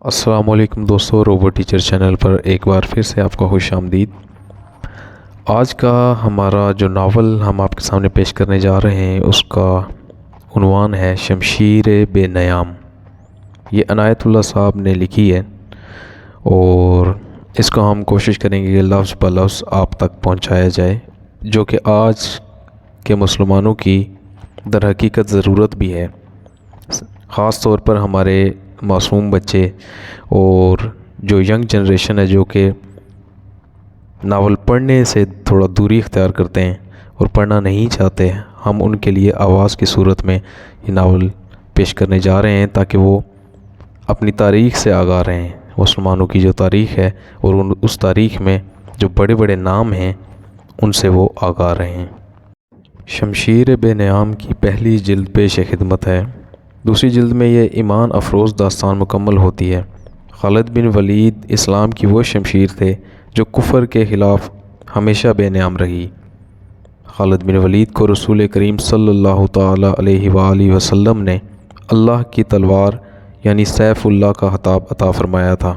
السلام علیکم دوستو، روبو ٹیچر چینل پر ایک بار پھر سے آپ کا خوش آمدید۔ آج کا ہمارا جو ناول ہم آپ کے سامنے پیش کرنے جا رہے ہیں اس کا عنوان ہے شمشیر بے نیام۔ یہ عنایت اللہ صاحب نے لکھی ہے اور اس کو ہم کوشش کریں گے کہ لفظ بہ لفظ آپ تک پہنچایا جائے، جو کہ آج کے مسلمانوں کی در حقیقت ضرورت بھی ہے، خاص طور پر ہمارے معصوم بچے اور جو ینگ جنریشن ہے جو کہ ناول پڑھنے سے تھوڑا دوری اختیار کرتے ہیں اور پڑھنا نہیں چاہتے۔ ہم ان کے لیے آواز کی صورت میں یہ ناول پیش کرنے جا رہے ہیں تاکہ وہ اپنی تاریخ سے آگاہ رہیں، مسلمانوں کی جو تاریخ ہے اور اس تاریخ میں جو بڑے بڑے نام ہیں ان سے وہ آگاہ رہیں۔ شمشیر بے نیام کی پہلی جلد پیش خدمت ہے۔ دوسری جلد میں یہ ایمان افروز داستان مکمل ہوتی ہے۔ خالد بن ولید اسلام کی وہ شمشیر تھے جو کفر کے خلاف ہمیشہ بے نیام رہی۔ خالد بن ولید کو رسول کریم صلی اللہ تعالیٰ علیہ وآلہ وسلم نے اللہ کی تلوار یعنی سیف اللہ کا خطاب عطا فرمایا تھا۔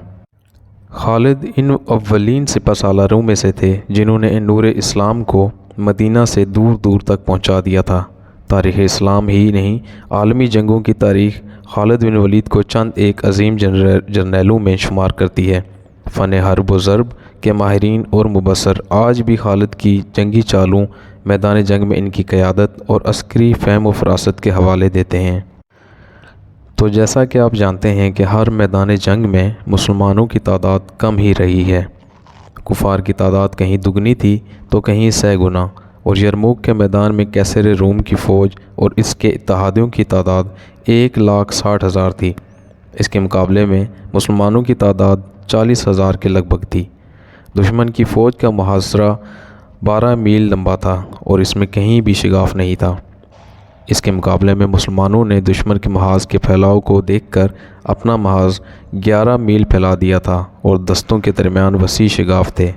خالد ان اولین سپہ سالاروں میں سے تھے جنہوں نے نور اسلام کو مدینہ سے دور دور تک پہنچا دیا تھا۔ تاریخ اسلام ہی نہیں، عالمی جنگوں کی تاریخ خالد بن ولید کو چند ایک عظیم جرنیلوں میں شمار کرتی ہے۔ فن حرب و ضرب کے ماہرین اور مبصر آج بھی خالد کی جنگی چالوں، میدان جنگ میں ان کی قیادت اور عسکری فہم و فراست کے حوالے دیتے ہیں۔ تو جیسا کہ آپ جانتے ہیں کہ ہر میدان جنگ میں مسلمانوں کی تعداد کم ہی رہی ہے، کفار کی تعداد کہیں دگنی تھی تو کہیں 100 گنا، اور یرموک کے میدان میں کیسر روم کی فوج اور اس کے اتحادیوں کی تعداد 1,60,000 تھی۔ اس کے مقابلے میں مسلمانوں کی تعداد 40,000 کے لگ بھگ تھی۔ دشمن کی فوج کا محاصرہ 12 میل لمبا تھا اور اس میں کہیں بھی شگاف نہیں تھا۔ اس کے مقابلے میں مسلمانوں نے دشمن کے محاذ کے پھیلاؤ کو دیکھ کر اپنا محاذ 11 میل پھیلا دیا تھا اور دستوں کے درمیان وسیع شگاف تھے۔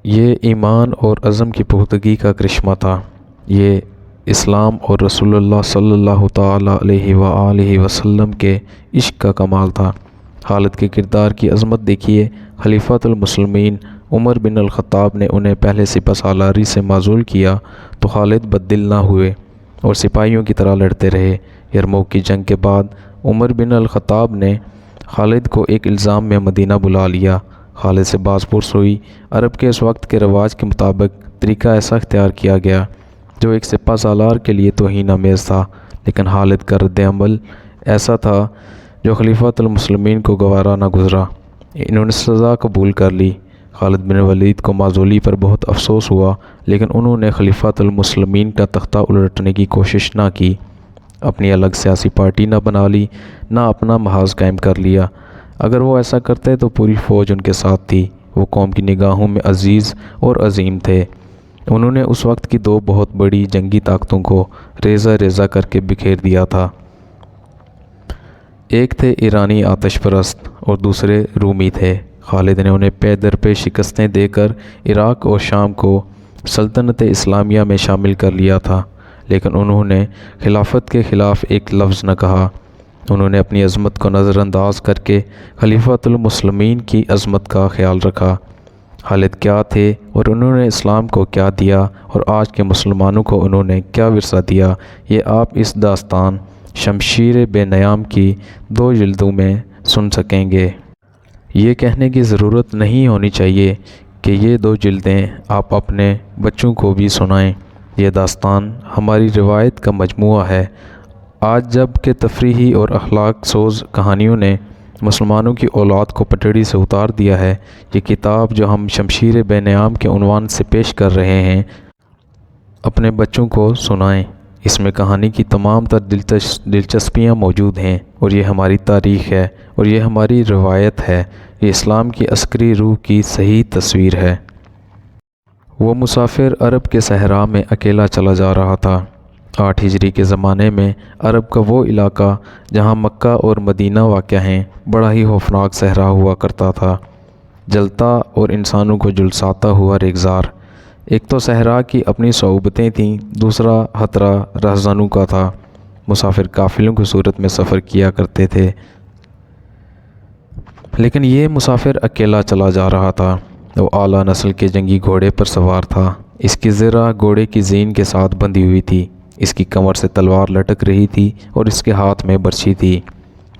یہ ایمان اور عزم کی پختگی کا کرشمہ تھا۔ یہ اسلام اور رسول اللہ صلی اللہ تعالیٰ علیہ وآلہ وسلم کے عشق کا کمال تھا۔ خالد کے کردار کی عظمت دیکھیے۔ خلیفۃ المسلمین عمر بن الخطاب نے انہیں پہلے سپہ سالاری سے معزول کیا تو خالد بددل نہ ہوئے اور سپاہیوں کی طرح لڑتے رہے۔ یرموک کی جنگ کے بعد عمر بن الخطاب نے خالد کو ایک الزام میں مدینہ بلا لیا۔ خالد سے باز پرس ہوئی۔ عرب کے اس وقت کے رواج کے مطابق طریقہ ایسا اختیار کیا گیا جو ایک سپہ سالار کے لیے توہین آمیز تھا، لیکن خالد کا رد عمل ایسا تھا جو خلیفۃ المسلمین کو گوارا نہ گزرا۔ انہوں نے سزا قبول کر لی۔ خالد بن ولید کو معزولی پر بہت افسوس ہوا، لیکن انہوں نے خلیفۃ المسلمین کا تختہ الٹنے کی کوشش نہ کی، اپنی الگ سیاسی پارٹی نہ بنا لی، نہ اپنا محاذ قائم کر لیا۔ اگر وہ ایسا کرتے تو پوری فوج ان کے ساتھ تھی۔ وہ قوم کی نگاہوں میں عزیز اور عظیم تھے۔ انہوں نے اس وقت کی 2 بہت بڑی جنگی طاقتوں کو ریزہ ریزہ کر کے بکھیر دیا تھا۔ ایک تھے ایرانی آتش پرست اور دوسرے رومی تھے۔ خالد نے انہیں پے در پے شکستیں دے کر عراق اور شام کو سلطنت اسلامیہ میں شامل کر لیا تھا، لیکن انہوں نے خلافت کے خلاف ایک لفظ نہ کہا۔ انہوں نے اپنی عظمت کو نظر انداز کر کے خلیفۃ المسلمین کی عظمت کا خیال رکھا۔ خالد کیا تھے اور انہوں نے اسلام کو کیا دیا اور آج کے مسلمانوں کو انہوں نے کیا ورثہ دیا، یہ آپ اس داستان شمشیر بے نیام کی 2 جلدوں میں سن سکیں گے۔ یہ کہنے کی ضرورت نہیں ہونی چاہیے کہ یہ 2 جلدیں آپ اپنے بچوں کو بھی سنائیں۔ یہ داستان ہماری روایت کا مجموعہ ہے۔ آج جب کہ تفریحی اور اخلاق سوز کہانیوں نے مسلمانوں کی اولاد کو پٹڑی سے اتار دیا ہے، یہ کتاب جو ہم شمشیر بے نیام کے عنوان سے پیش کر رہے ہیں اپنے بچوں کو سنائیں۔ اس میں کہانی کی تمام تر دلچسپیاں موجود ہیں، اور یہ ہماری تاریخ ہے اور یہ ہماری روایت ہے۔ یہ اسلام کی عسکری روح کی صحیح تصویر ہے۔ وہ مسافر عرب کے صحرا میں اکیلا چلا جا رہا تھا۔ 8 ہجری کے زمانے میں عرب کا وہ علاقہ جہاں مکہ اور مدینہ واقع ہیں بڑا ہی خوفناک صحرا ہوا کرتا تھا، جلتا اور انسانوں کو جھلساتا ہوا ریگزار۔ ایک تو صحرا کی اپنی صعوبتیں تھیں، دوسرا خطرہ رہزنوں کا تھا۔ مسافر قافلوں کی صورت میں سفر کیا کرتے تھے۔ لیکن یہ مسافر اکیلا چلا جا رہا تھا۔ وہ اعلیٰ نسل کے جنگی گھوڑے پر سوار تھا۔ اس کی زرہ گھوڑے کی زین کے ساتھ بندھی ہوئی تھی۔ اس کی کمر سے تلوار لٹک رہی تھی اور اس کے ہاتھ میں برچھی تھی۔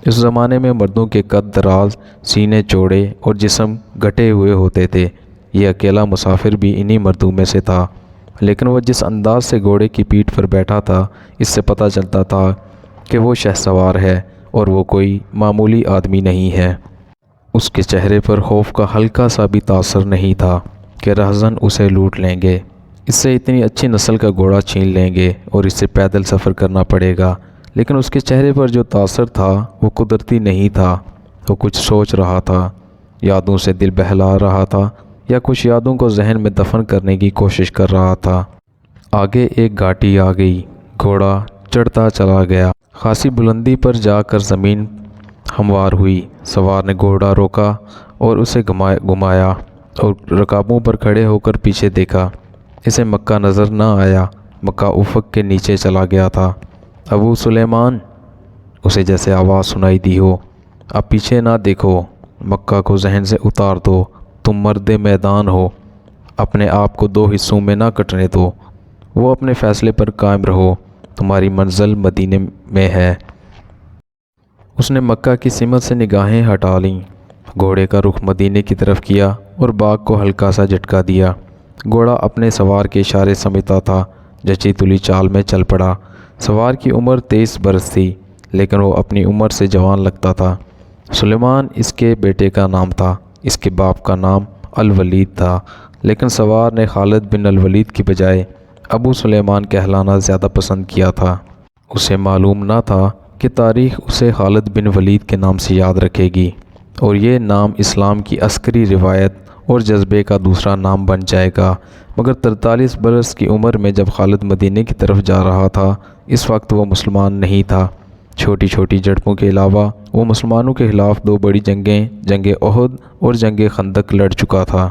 اس زمانے میں مردوں کے قد دراز، سینے چوڑے اور جسم گھٹے ہوئے ہوتے تھے۔ یہ اکیلا مسافر بھی انہی مردوں میں سے تھا، لیکن وہ جس انداز سے گھوڑے کی پیٹھ پر بیٹھا تھا، اس سے پتہ چلتا تھا کہ وہ شہسوار ہے اور وہ کوئی معمولی آدمی نہیں ہے۔ اس کے چہرے پر خوف کا ہلکا سا بھی تاثر نہیں تھا کہ رہزن اسے لوٹ لیں گے، اس سے اتنی اچھی نسل کا گھوڑا چھین لیں گے اور اس سے پیدل سفر کرنا پڑے گا۔ لیکن اس کے چہرے پر جو تاثر تھا وہ قدرتی نہیں تھا۔ وہ کچھ سوچ رہا تھا، یادوں سے دل بہلا رہا تھا یا کچھ یادوں کو ذہن میں دفن کرنے کی کوشش کر رہا تھا۔ آگے ایک گھاٹی آ گئی۔ گھوڑا چڑھتا چلا گیا۔ خاصی بلندی پر جا کر زمین ہموار ہوئی۔ سوار نے گھوڑا روکا اور اسے گھمایا اور رکابوں پر کھڑے ہو کر پیچھے دیکھا۔ اسے مکہ نظر نہ آیا۔ مکہ افق کے نیچے چلا گیا تھا۔ ابو سلیمان، اسے جیسے آواز سنائی دی ہو، اب پیچھے نہ دیکھو، مکہ کو ذہن سے اتار دو، تم مرد میدان ہو، اپنے آپ کو دو حصوں میں نہ کٹنے دو، وہ اپنے فیصلے پر قائم رہو، تمہاری منزل مدینے میں ہے۔ اس نے مکہ کی سمت سے نگاہیں ہٹا لیں، گھوڑے کا رخ مدینے کی طرف کیا اور باغ کو ہلکا سا جھٹکا دیا۔ گھوڑا اپنے سوار کے اشارے سمجھتا تھا، جچی تلی چال میں چل پڑا۔ سوار کی عمر 23 برس تھی، لیکن وہ اپنی عمر سے جوان لگتا تھا۔ سلیمان اس کے بیٹے کا نام تھا۔ اس کے باپ کا نام الولید تھا، لیکن سوار نے خالد بن الولید کی بجائے ابو سلیمان کہلانا زیادہ پسند کیا تھا۔ اسے معلوم نہ تھا کہ تاریخ اسے خالد بن ولید کے نام سے یاد رکھے گی اور یہ نام اسلام کی عسکری روایت اور جذبے کا دوسرا نام بن جائے گا۔ مگر 43 برس کی عمر میں جب خالد مدینے کی طرف جا رہا تھا، اس وقت وہ مسلمان نہیں تھا۔ چھوٹی چھوٹی جھڑپوں کے علاوہ وہ مسلمانوں کے خلاف 2 بڑی جنگیں، جنگ احد اور جنگ خندق لڑ چکا تھا۔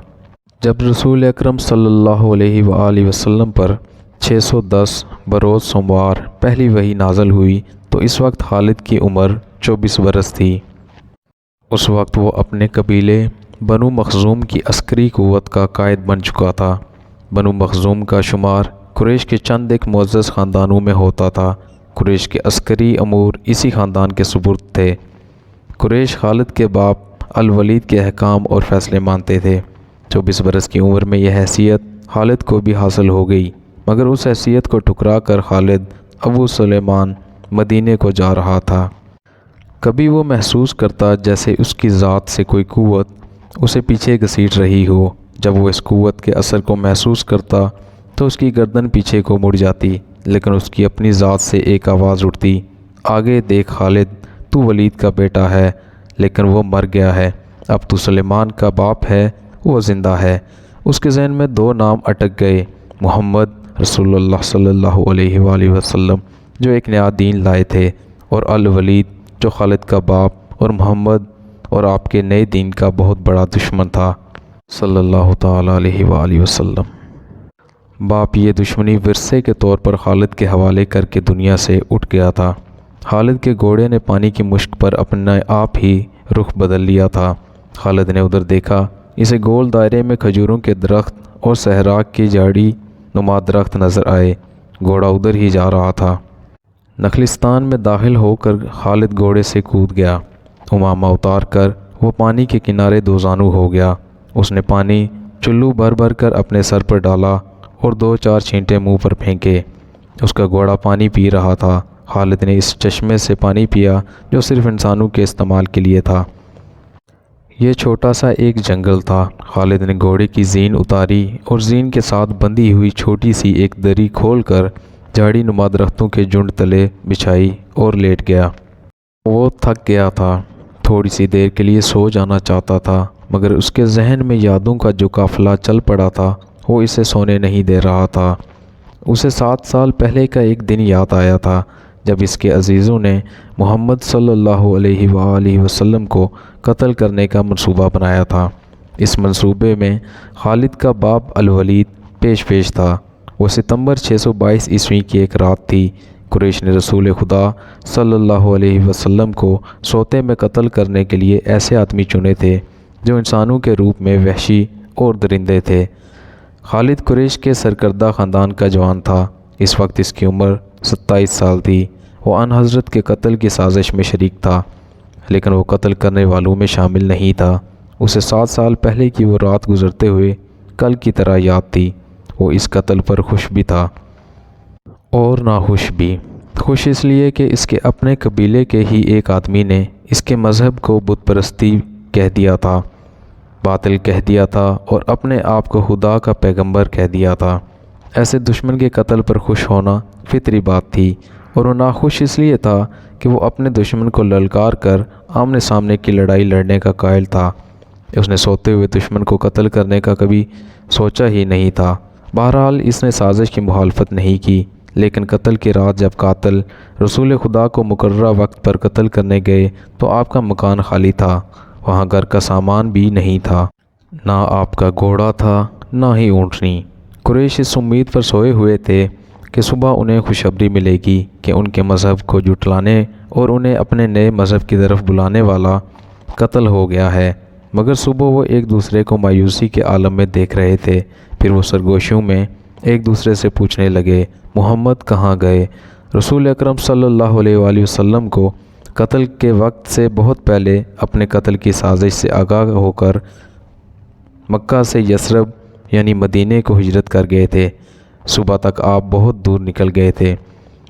جب رسول اکرم صلی اللہ علیہ وآلہ وسلم پر 610 بروز سوموار پہلی وحی نازل ہوئی تو اس وقت خالد کی عمر 24 برس تھی۔ اس وقت وہ اپنے قبیلے بنو مخزوم کی عسکری قوت کا قائد بن چکا تھا۔ بنو مخزوم کا شمار قریش کے چند ایک معزز خاندانوں میں ہوتا تھا۔ قریش کے عسکری امور اسی خاندان کے سپرد تھے۔ قریش خالد کے باپ الولید کے احکام اور فیصلے مانتے تھے۔ 24 برس کی عمر میں یہ حیثیت خالد کو بھی حاصل ہو گئی، مگر اس حیثیت کو ٹھکرا کر خالد ابو سلیمان مدینے کو جا رہا تھا۔ کبھی وہ محسوس کرتا جیسے اس کی ذات سے کوئی قوت اسے پیچھے گھسیٹ رہی ہو۔ جب وہ اس قوت کے اثر کو محسوس کرتا تو اس کی گردن پیچھے کو مڑ جاتی، لیکن اس کی اپنی ذات سے ایک آواز اٹھتی، آگے دیکھ خالد، تو ولید کا بیٹا ہے، لیکن وہ مر گیا ہے، اب تو سلیمان کا باپ ہے، وہ زندہ ہے۔ اس کے ذہن میں 2 نام اٹک گئے، محمد رسول اللہ صلی اللہ علیہ وآلہ وسلم جو ایک نیا دین لائے تھے، اور الولید جو خالد کا باپ اور محمد اور آپ کے نئے دین کا بہت بڑا دشمن تھا صلی اللہ تعالیٰ علیہ وآلہ وسلم۔ باپ یہ دشمنی ورثے کے طور پر خالد کے حوالے کر کے دنیا سے اٹھ گیا تھا۔ خالد کے گھوڑے نے پانی کی مشک پر اپنے آپ ہی رخ بدل لیا تھا۔ خالد نے ادھر دیکھا، اسے گول دائرے میں کھجوروں کے درخت اور صحرا کی جھاڑی نما درخت نظر آئے۔ گھوڑا ادھر ہی جا رہا تھا۔ نخلستان میں داخل ہو کر خالد گھوڑے سے کود گیا۔ امامہ اتار کر وہ پانی کے کنارے دوزانو ہو گیا۔ اس نے پانی چلو بھر بھر کر اپنے سر پر ڈالا اور 2-4 چھینٹے منہ پر پھینکے۔ اس کا گھوڑا پانی پی رہا تھا۔ خالد نے اس چشمے سے پانی پیا جو صرف انسانوں کے استعمال کے لیے تھا۔ یہ چھوٹا سا ایک جنگل تھا۔ خالد نے گھوڑے کی زین اتاری اور زین کے ساتھ بندھی ہوئی چھوٹی سی ایک دری کھول کر جھاڑی نما درختوں کے جھنڈ تلے بچھائی اور لیٹ گیا۔ وہ تھک گیا تھا، تھوڑی سی دیر کے لیے سو جانا چاہتا تھا، مگر اس کے ذہن میں یادوں کا جو قافلہ چل پڑا تھا وہ اسے سونے نہیں دے رہا تھا۔ اسے 7 سال پہلے کا ایک دن یاد آیا تھا جب اس کے عزیزوں نے محمد صلی اللہ علیہ وآلہ وسلم کو قتل کرنے کا منصوبہ بنایا تھا۔ اس منصوبے میں خالد کا باپ الولید پیش تھا۔ وہ ستمبر 622 عیسوی کی ایک رات تھی قریش نے رسول خدا صلی اللہ علیہ وسلم کو سوتے میں قتل کرنے کے لیے ایسے آدمی چنے تھے جو انسانوں کے روپ میں وحشی اور درندے تھے۔ خالد قریش کے سرکردہ خاندان کا جوان تھا۔ اس وقت اس کی عمر 27 سال تھی۔ وہ آن حضرت کے قتل کی سازش میں شریک تھا، لیکن وہ قتل کرنے والوں میں شامل نہیں تھا۔ اسے 7 سال پہلے کی وہ رات گزرتے ہوئے کل کی طرح یاد تھی۔ وہ اس قتل پر خوش بھی تھا اور ناخوش بھی۔ خوش اس لیے کہ اس کے اپنے قبیلے کے ہی ایک آدمی نے اس کے مذہب کو بت پرستی کہہ دیا تھا، باطل کہہ دیا تھا اور اپنے آپ کو خدا کا پیغمبر کہہ دیا تھا۔ ایسے دشمن کے قتل پر خوش ہونا فطری بات تھی، اور وہ ناخوش اس لیے تھا کہ وہ اپنے دشمن کو للکار کر آمنے سامنے کی لڑائی لڑنے کا قائل تھا۔ اس نے سوتے ہوئے دشمن کو قتل کرنے کا کبھی سوچا ہی نہیں تھا۔ بہرحال اس نے سازش کی مخالفت نہیں کی، لیکن قتل کی رات جب قاتل رسول خدا کو مقررہ وقت پر قتل کرنے گئے تو آپ کا مکان خالی تھا۔ وہاں گھر کا سامان بھی نہیں تھا، نہ آپ کا گھوڑا تھا نہ ہی اونٹنی۔ قریش اس امید پر سوئے ہوئے تھے کہ صبح انہیں خوشخبری ملے گی کہ ان کے مذہب کو جھٹلانے اور انہیں اپنے نئے مذہب کی طرف بلانے والا قتل ہو گیا ہے، مگر صبح وہ ایک دوسرے کو مایوسی کے عالم میں دیکھ رہے تھے۔ پھر وہ سرگوشیوں میں ایک دوسرے سے پوچھنے لگے، محمد کہاں گئے؟ رسول اکرم صلی اللہ علیہ وآلہ وسلم کو قتل کے وقت سے بہت پہلے اپنے قتل کی سازش سے آگاہ ہو کر مکہ سے یثرب یعنی مدینے کو ہجرت کر گئے تھے۔ صبح تک آپ بہت دور نکل گئے تھے۔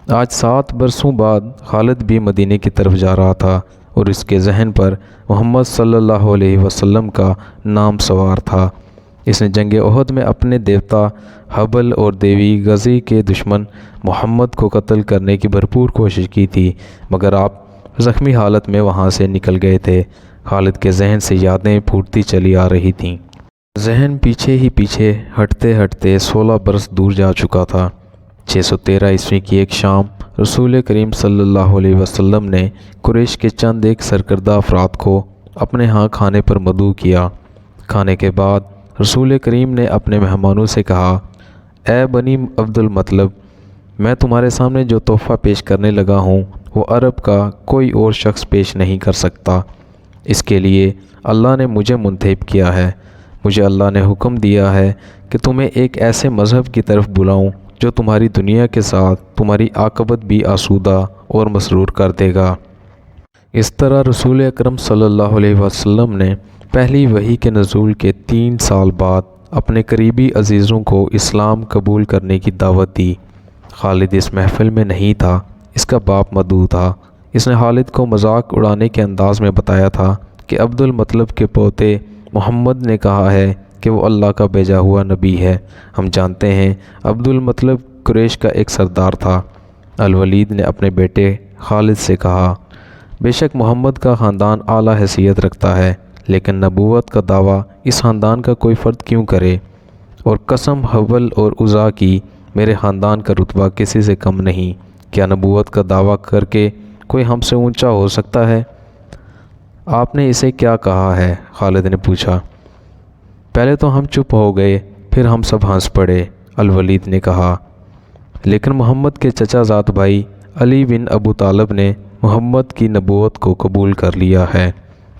آج 7 برسوں بعد خالد بھی مدینے کی طرف جا رہا تھا اور اس کے ذہن پر محمد صلی اللہ علیہ وسلم کا نام سوار تھا۔ اس نے جنگ احد میں اپنے دیوتا حبل اور دیوی غزی کے دشمن محمد کو قتل کرنے کی بھرپور کوشش کی تھی، مگر آپ زخمی حالت میں وہاں سے نکل گئے تھے۔ خالد کے ذہن سے یادیں پھوٹتی چلی آ رہی تھیں۔ ذہن پیچھے ہی پیچھے ہٹتے ہٹتے 16 برس دور جا چکا تھا۔ 613 عیسوی کی ایک شام رسول کریم صلی اللہ علیہ وسلم نے قریش کے چند ایک سرکردہ افراد کو اپنے ہاں کھانے پر مدعو کیا۔ کھانے کے بعد رسول کریم نے اپنے مہمانوں سے کہا، اے بنی عبد المطلب، میں تمہارے سامنے جو تحفہ پیش کرنے لگا ہوں وہ عرب کا کوئی اور شخص پیش نہیں کر سکتا۔ اس کے لیے اللہ نے مجھے منتخب کیا ہے۔ مجھے اللہ نے حکم دیا ہے کہ تمہیں ایک ایسے مذہب کی طرف بلاؤں جو تمہاری دنیا کے ساتھ تمہاری عاقبت بھی آسودہ اور مسرور کر دے گا۔ اس طرح رسول اکرم صلی اللہ علیہ وسلم نے پہلی وحی کے نزول کے 3 سال بعد اپنے قریبی عزیزوں کو اسلام قبول کرنے کی دعوت دی۔ خالد اس محفل میں نہیں تھا، اس کا باپ مدعو تھا۔ اس نے خالد کو مذاق اڑانے کے انداز میں بتایا تھا کہ عبد المطلب کے پوتے محمد نے کہا ہے کہ وہ اللہ کا بھیجا ہوا نبی ہے۔ ہم جانتے ہیں عبد المطلب قریش کا ایک سردار تھا۔ الولید نے اپنے بیٹے خالد سے کہا، بے شک محمد کا خاندان اعلیٰ حیثیت رکھتا ہے، لیکن نبوت کا دعویٰ اس خاندان کا کوئی فرد کیوں کرے؟ اور قسم حبل اور عزا کی، میرے خاندان کا رتبہ کسی سے کم نہیں۔ کیا نبوت کا دعویٰ کر کے کوئی ہم سے اونچا ہو سکتا ہے؟ آپ نے اسے کیا کہا ہے؟ خالد نے پوچھا۔ پہلے تو ہم چپ ہو گئے، پھر ہم سب ہنس پڑے، الولید نے کہا۔ لیکن محمد کے چچا زاد بھائی علی بن ابو طالب نے محمد کی نبوت کو قبول کر لیا ہے۔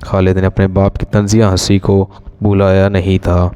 خالد نے اپنے باپ کی طنزیہ ہنسی کو بھلایا نہیں تھا۔